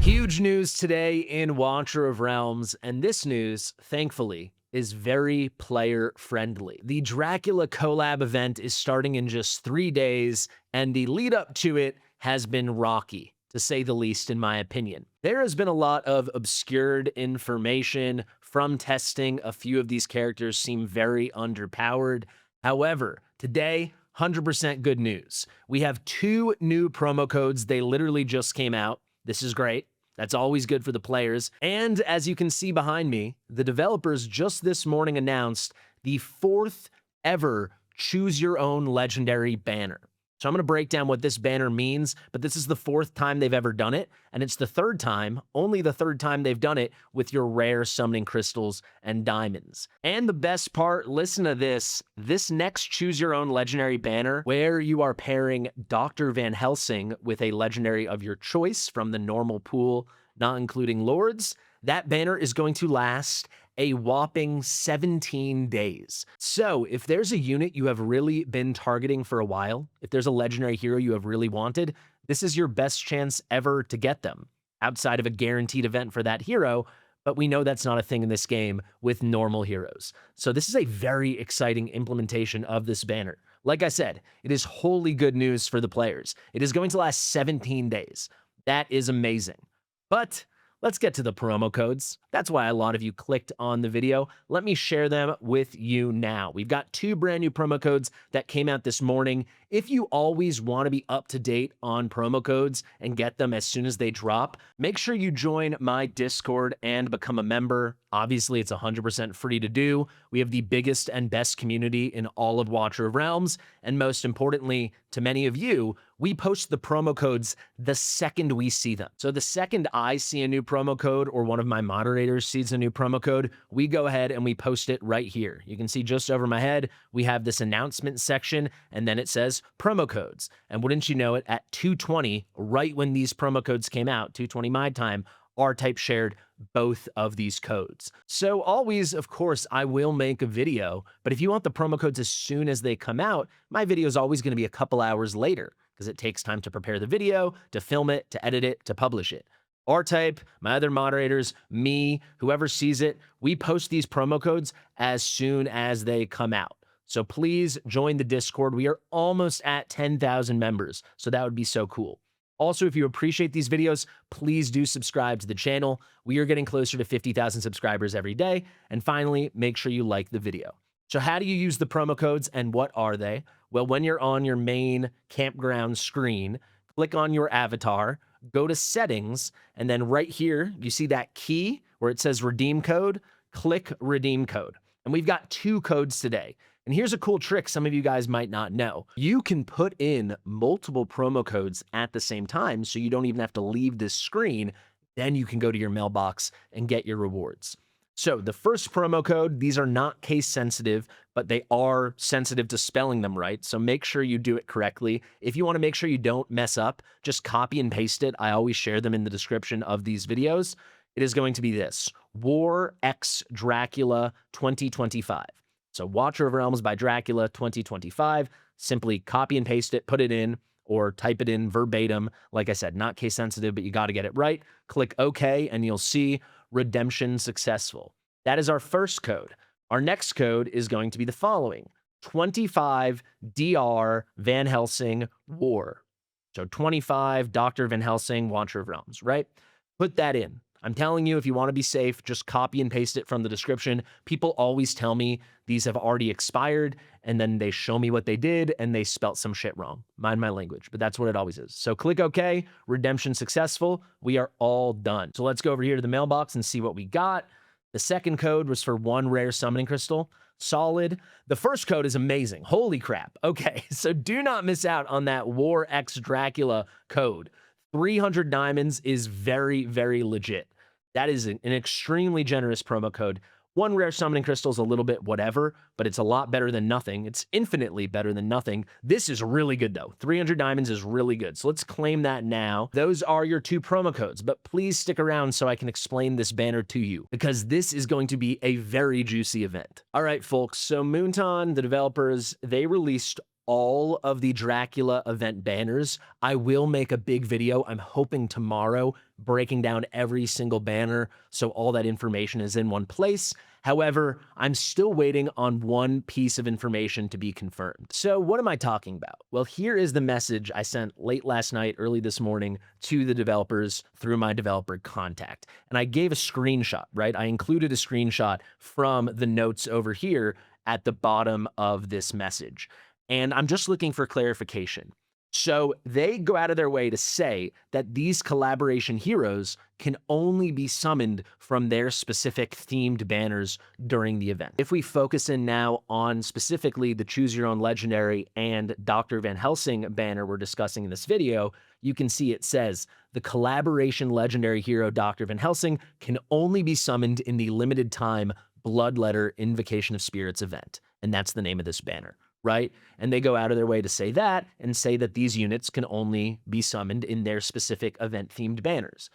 Huge news today in Watcher of Realms, and this news, thankfully, is very player friendly. The Dracula collab event is starting in just 3 days, and the lead up to it has been rocky, to say the least, in my opinion. There has been a lot of obscured information from testing. A few of these characters seem very underpowered. However, today, 100% good news. We have 2 new promo codes. They literally just came out. This is great. That's always good for the players. And as you can see behind me, the developers just this morning announced the 4th ever Choose Your Own Legendary banner. So I'm going to break down what this banner means, but this is the 4th time they've ever done it, and it's the 3rd time, only the 3rd time they've done it with your rare summoning crystals and diamonds. And the best part, listen to this next Choose Your Own Legendary banner, where you are pairing Dr. Van Helsing with a legendary of your choice from the normal pool, not including lords, that banner is going to last a whopping 17 days. So if there's a unit you have really been targeting for a while, if there's a legendary hero you have really wanted, this is your best chance ever to get them, outside of a guaranteed event for that hero, but we know that's not a thing in this game with normal heroes. So this is a very exciting implementation of this banner. Like I said, it is wholly good news for the players. It is going to last 17 days. That is amazing. But let's get to the promo codes. That's why a lot of you clicked on the video. Let me share them with you now. We've got 2 brand new promo codes that came out this morning. If you always want to be up to date on promo codes and get them as soon as they drop, make sure you join my Discord and become a member. Obviously, it's 100% free to do. We have the biggest and best community in all of Watcher of Realms. And most importantly, to many of you, we post the promo codes the second we see them. So the second I see a new promo code or one of my moderators sees a new promo code, we go ahead and we post it right here. You can see just over my head, we have this announcement section, and then it says promo codes. And wouldn't you know it, at 2:20, right when these promo codes came out, 2:20 my time, R-Type shared both of these codes. So always, of course, I will make a video, but if you want the promo codes as soon as they come out, my video is always going to be a couple hours later because it takes time to prepare the video, to film it, to edit it, to publish it. R-Type, my other moderators, me, whoever sees it, we post these promo codes as soon as they come out. So please join the Discord. We are almost at 10,000 members, so that would be so cool. Also, if you appreciate these videos, please do subscribe to the channel. We are getting closer to 50,000 subscribers every day. And finally, make sure you like the video. So how do you use the promo codes and what are they? Well, when you're on your main campground screen, click on your avatar, go to settings, and then right here, you see that key where it says redeem code, click redeem code. And we've got 2 codes today. And here's a cool trick some of you guys might not know. You can put in multiple promo codes at the same time, so you don't even have to leave this screen. Then you can go to your mailbox and get your rewards. So the first promo code, these are not case sensitive, but they are sensitive to spelling them right. So make sure you do it correctly. If you want to make sure you don't mess up, just copy and paste it. I always share them in the description of these videos. It is going to be this: War X Dracula 2025. So Watcher of Realms by Dracula 2025. Simply copy and paste it, put it in, or type it in verbatim. Like I said, not case sensitive, but you got to get it right. Click OK, and you'll see redemption successful. That is our first code. Our next code is going to be the following: 25 DR Van Helsing War. So 25 Dr. Van Helsing Watcher of Realms, right? Put that in. I'm telling you, if you want to be safe, just copy and paste it from the description. People always tell me these have already expired, and then they show me what they did, and they spelt some shit wrong. Mind my language, but that's what it always is. So click OK, redemption successful. We are all done. So let's go over here to the mailbox and see what we got. The second code was for 1 rare summoning crystal. Solid. The first code is amazing. Holy crap. Okay, so do not miss out on that War X Dracula code. 300 diamonds is very, very legit. That is an extremely generous promo code. 1 rare summoning crystal is a little bit whatever, but it's a lot better than nothing. It's infinitely better than nothing. This is really good, though. 300 diamonds is really good. So let's claim that now. Those are your 2 promo codes, but please stick around so I can explain this banner to you, because this is going to be a very juicy event. All right, folks. So Moonton, the developers, they released all of the Dracula event banners. I will make a big video, I'm hoping tomorrow, breaking down every single banner so all that information is in one place. However, I'm still waiting on one piece of information to be confirmed. So what am I talking about? Well, here is the message I sent late last night, early this morning to the developers through my developer contact. And I gave a screenshot, right? I included a screenshot from the notes over here at the bottom of this message. And I'm just looking for clarification. So they go out of their way to say that these collaboration heroes can only be summoned from their specific themed banners during the event. If we focus in now on specifically the Choose Your Own Legendary and Dr. Van Helsing banner we're discussing in this video, you can see it says the collaboration legendary hero Dr. Van Helsing can only be summoned in the limited time Bloodletter Invocation of Spirits event. And that's the name of this banner, right? And they go out of their way to say that and say that these units can only be summoned in their specific event-themed banners.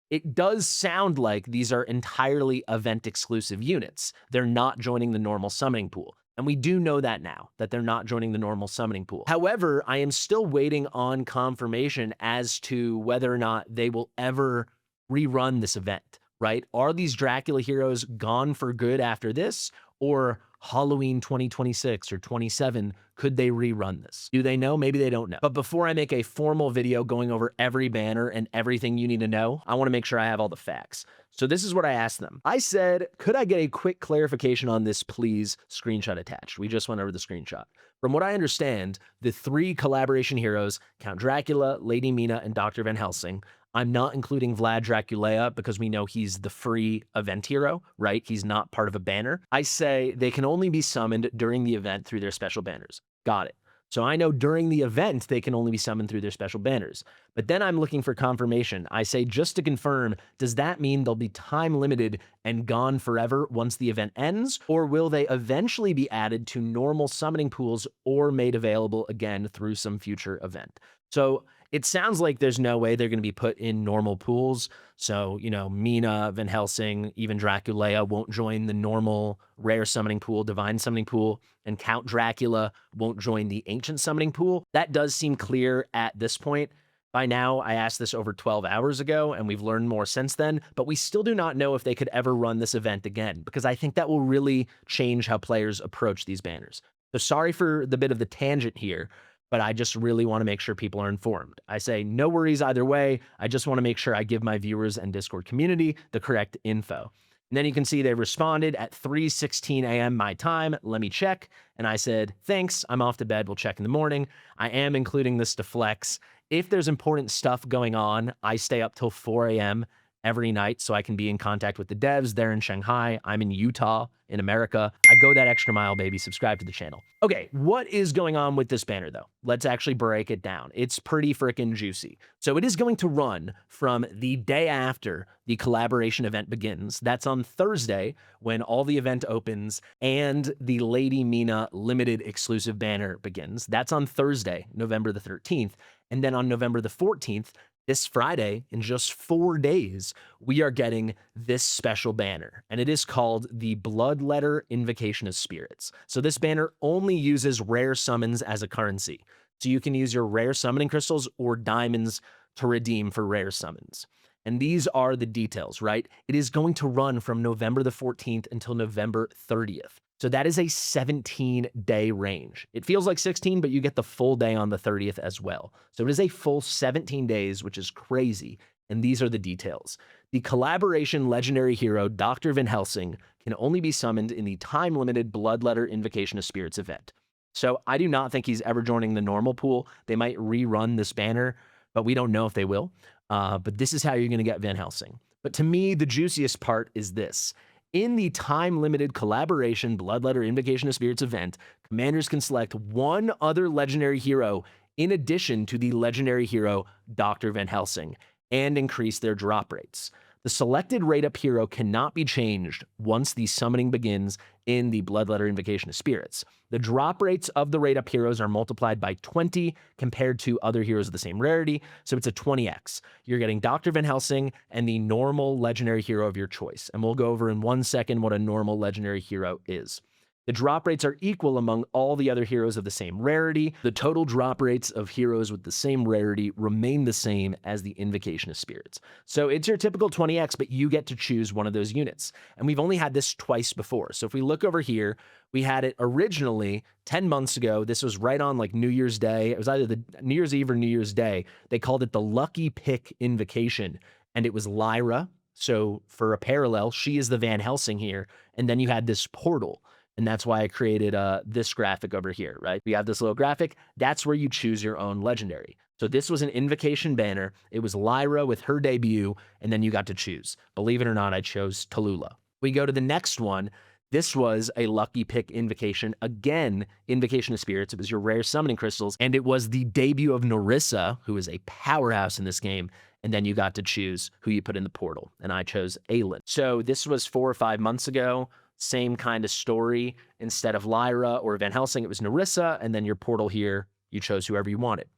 It does sound like these are entirely event-exclusive units. They're not joining the normal summoning pool. And we do know that now, that they're not joining the normal summoning pool. However, I am still waiting on confirmation as to whether or not they will ever rerun this event, right? Are these Dracula heroes gone for good after this? Or Halloween 2026 or 27, could they rerun this? Do they know? Maybe they don't know. But before I make a formal video going over every banner and everything you need to know, I want to make sure I have all the facts. So this is what I asked them. I said, could I get a quick clarification on this, please? Screenshot attached. We just went over the screenshot. From what I understand, the three collaboration heroes, Count Dracula, Lady Mina, and Dr. Van Helsing. I'm not including Vlad Dracula because we know he's the free event hero, right? He's not part of a banner. I say they can only be summoned during the event through their special banners. Got it. So I know during the event, they can only be summoned through their special banners. But then I'm looking for confirmation. I say, just to confirm, does that mean they'll be time limited and gone forever once the event ends? Or will they eventually be added to normal summoning pools or made available again through some future event? So it sounds like there's no way they're going to be put in normal pools. So, you know, Mina, Van Helsing, even Dracula won't join the normal rare summoning pool, divine summoning pool, and Count Dracula won't join the ancient summoning pool. That does seem clear at this point. By now, I asked this over 12 hours ago, and we've learned more since then, but we still do not know if they could ever run this event again, because I think that will really change how players approach these banners. So sorry for the bit of the tangent here, but I just really want to make sure people are informed. I say no worries either way. I just want to make sure I give my viewers and Discord community the correct info. And then you can see they responded at 3:16 a.m. my time. Let me check. And I said, thanks, I'm off to bed. We'll check in the morning. I am including this to flex. If there's important stuff going on, I stay up till 4 a.m. every night so I can be in contact with the devs. They're in Shanghai. I'm in Utah, in America. I go that extra mile, baby. Subscribe to the channel. Okay, what is going on with this banner, though? Let's actually break it down. It's pretty freaking juicy. So it is going to run from the day after the collaboration event begins. That's on Thursday when all the event opens and the Lady Mina limited exclusive banner begins. That's on Thursday, November the 13th. And then on November the 14th, this Friday, in just 4 days, we are getting this special banner, and it is called the Bloodletter Invocation of Spirits. So this banner only uses rare summons as a currency. So you can use your rare summoning crystals or diamonds to redeem for rare summons. And these are the details, right? It is going to run from November the 14th until November 30th. So that is a 17-day range. It feels like 16, but you get the full day on the 30th as well. So it is a full 17 days, which is crazy. And these are the details. The collaboration legendary hero, Dr. Van Helsing, can only be summoned in the time-limited Bloodletter Invocation of Spirits event. So I do not think he's ever joining the normal pool. They might rerun this banner, but we don't know if they will. But this is how you're going to get Van Helsing. But to me, the juiciest part is this. In the time-limited collaboration Bloodletter Invocation of Spirits event, commanders can select one other legendary hero in addition to the legendary hero Dr. Van Helsing and increase their drop rates. The selected rate-up hero cannot be changed once the summoning begins in the Bloodletter Invocation of Spirits. The drop rates of the rate-up heroes are multiplied by 20 compared to other heroes of the same rarity, so it's a 20x. You're getting Dr. Van Helsing and the normal legendary hero of your choice, and we'll go over in 1 second what a normal legendary hero is. The drop rates are equal among all the other heroes of the same rarity. The total drop rates of heroes with the same rarity remain the same as the Invocation of Spirits. So it's your typical 20x, but you get to choose one of those units. And we've only had this twice before. So if we look over here, we had it originally 10 months ago. This was right on like New Year's Day. It was either the New Year's Eve or New Year's Day. They called it the Lucky Pick Invocation. And it was Lyra. So for a parallel, she is the Van Helsing here. And then you had this portal. And that's why I created this graphic over here, right? We have this little graphic. That's where you choose your own legendary. So this was an invocation banner. It was Lyra with her debut, and then you got to choose. Believe it or not, I chose Tallulah. We go to the next one. This was a lucky pick invocation. Again, Invocation of Spirits. It was your rare summoning crystals, and it was the debut of Nerissa, who is a powerhouse in this game. And then you got to choose who you put in the portal, and I chose Aelin. So this was 4 or 5 months ago. Same kind of story. Instead of Lyra or Van Helsing, it was Nerissa, and then your portal here, you chose whoever you wanted.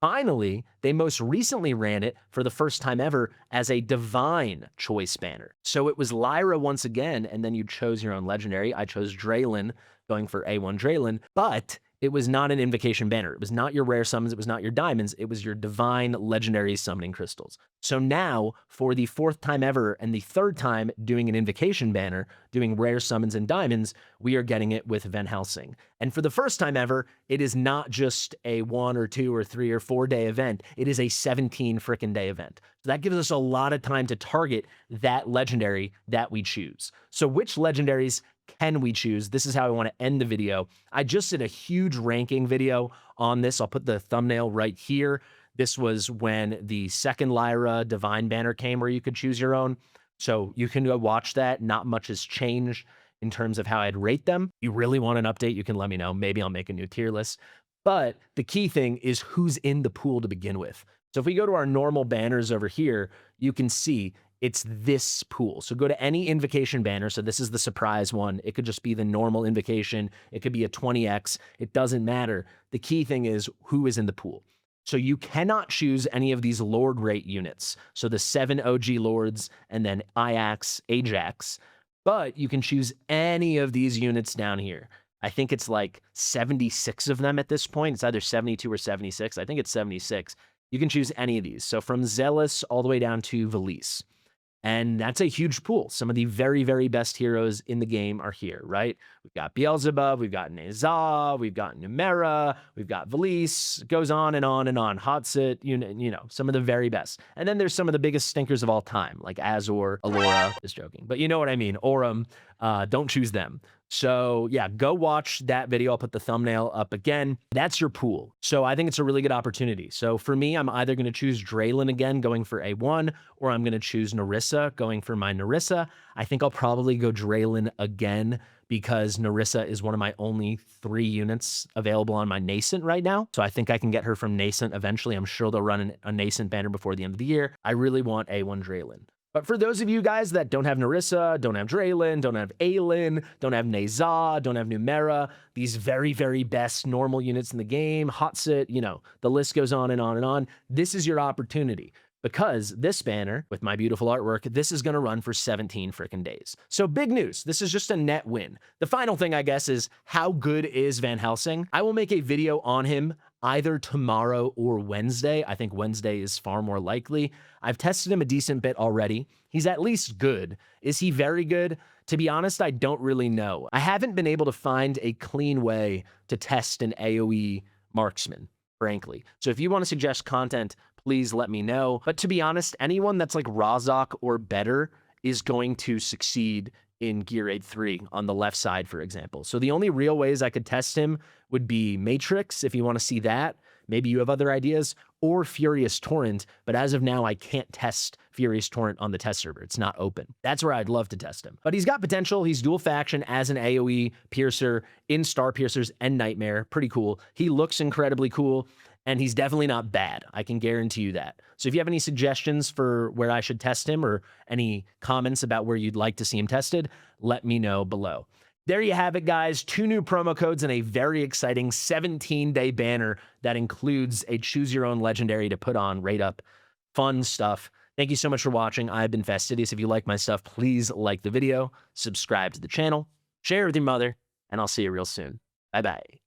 Finally, they most recently ran it for the first time ever as a divine choice banner. So it was Lyra once again, and then you chose your own legendary. I chose Draylin, going for A1 Draylin, but it was not an invocation banner. It was not your rare summons. It was not your diamonds. It was your divine legendary summoning crystals. So now, for the 4th time ever and the 3rd time doing an invocation banner, doing rare summons and diamonds, we are getting it with Van Helsing. And for the first time ever, it is not just a 1 or 2 or 3 or 4 day event. It is a 17 frickin' day event. So that gives us a lot of time to target that legendary that we choose. So which legendaries can we choose? This is how I want to end the video. I just did a huge ranking video on this. I'll put the thumbnail right here. This was when the 2nd Lyra Divine banner came where you could choose your own. So you can go watch that. Not much has changed in terms of how I'd rate them. You really want an update, you can let me know. Maybe I'll make a new tier list. But the key thing is who's in the pool to begin with. So if we go to our normal banners over here, you can see it's this pool. So go to any invocation banner. So this is the surprise one. It could just be the normal invocation. It could be a 20x. It doesn't matter. The key thing is who is in the pool. So you cannot choose any of these Lord rate units. So the 7 OG Lords and then Ajax, but you can choose any of these units down here. I think it's like 76 of them at this point. It's either 72 or 76. I think it's 76. You can choose any of these. So from Zealous all the way down to Valise. And that's a huge pool. Some of the very, very best heroes in the game are here, right? We've got Beelzebub, we've got Nezah, we've got Numera, we've got Valise, it goes on and on and on. Hotsit, you know, some of the very best. And then there's some of the biggest stinkers of all time, like Azor, Alora, just joking. But you know what I mean, Aurum, don't choose them. So yeah, go watch that video. I'll put the thumbnail up again. That's your pool. So I think it's a really good opportunity. So for me, I'm either going to choose Draylin again, going for A1, or I'm going to choose Nerissa, going for my Nerissa. I think I'll probably go Draylin again because Nerissa is one of my only 3 units available on my Nascent right now. So I think I can get her from Nascent eventually. I'm sure they'll run a Nascent banner before the end of the year. I really want A1 Draylin. But for those of you guys that don't have Nerissa, don't have Draylin, don't have Aelin, don't have Nezah, don't have Numera, these very, very best normal units in the game, Hotsit, you know, the list goes on and on and on. This is your opportunity because this banner with my beautiful artwork, this is going to run for 17 freaking days. So big news. This is just a net win. The final thing, I guess, is how good is Van Helsing? I will make a video on him either tomorrow or Wednesday. I think Wednesday is far more likely. I've tested him a decent bit already. He's at least good. Is he very good? To be honest, I don't really know. I haven't been able to find a clean way to test an AoE marksman, frankly. So if you want to suggest content, please let me know. But to be honest, anyone that's like Razak or better is going to succeed in Gear Aid 3 on the left side, for example. So the only real ways I could test him would be Matrix, if you want to see that. Maybe you have other ideas, or Furious Torrent, but as of now, I can't test Furious Torrent on the test server. It's not open. That's where I'd love to test him. But he's got potential. He's dual faction as an AoE piercer in Star Piercers and Nightmare. Pretty cool. He looks incredibly cool, and he's definitely not bad. I can guarantee you that. So if you have any suggestions for where I should test him or any comments about where you'd like to see him tested, let me know below. There you have it, guys. 2 new promo codes and a very exciting 17-day banner that includes a choose your own legendary to put on, rate up, fun stuff. Thank you so much for watching. I've been Fastidious. If you like my stuff, please like the video, subscribe to the channel, share with your mother, and I'll see you real soon. Bye bye.